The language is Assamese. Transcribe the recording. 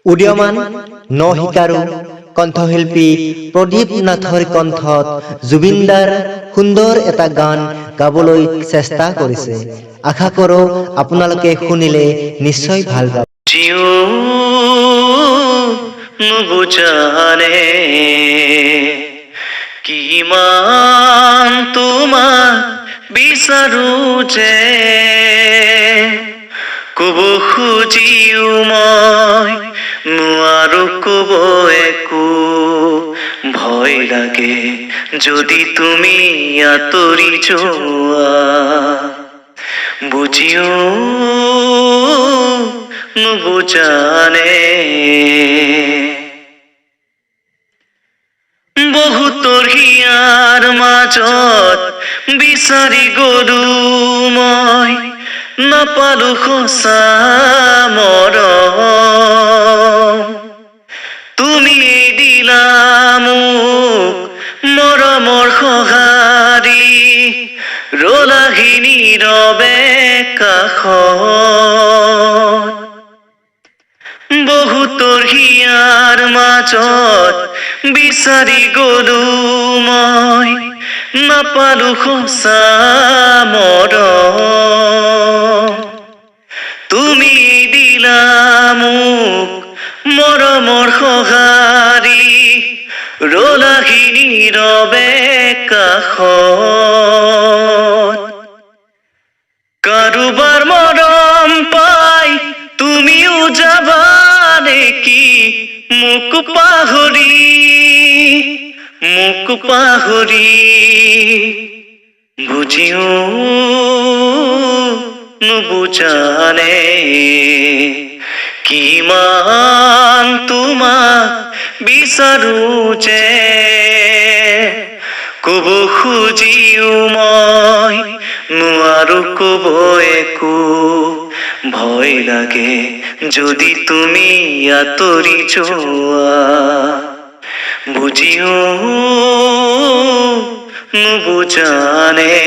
উদীয়মান ন শিকাৰু কণ্ঠশিল্পী প্ৰদীপ নাথৰ কণ্ঠত জুবিনদাৰ সুন্দৰ এটা গান গাবলৈ চেষ্টা কৰিছে। আশা কৰোঁ আপোনালোকে শুনিলে নিশ্চয় ভাল পাব। নুবুজানে কিমান তোমাক বিচাৰো যে কব খুজিও মই নোৱাৰো কব একো ভয় লাগে যদি তুমি আঁতৰি যোৱা বুজিও নুবুজানে বহুতৰ হিয়াৰ মাজত বিচাৰি গলো মই নাপালো সঁচা মৰম তুমি দিলা মোক মৰমৰ সঁহাৰি ৰলাহি নীৰৱে কাষত বহুতৰ হিয়াৰ মাজত বিচাৰি গলো মই নাপালো সঁচা মৰম তুমি দিলা মোক মৰমৰ সঁহাৰি ৰলাহি নীৰৱে কাষত কাৰোবাৰ মৰম পাই তুমিও যাবা নেকি মোক পাহৰি বুজিও নুবুজানে কিমান তোমাক বিচাৰো যে কব খুজিও মই নোৱাৰো কব একো ভয় লাগে যদি তুমি আঁতৰি যোৱা বুজিও নুবুজানে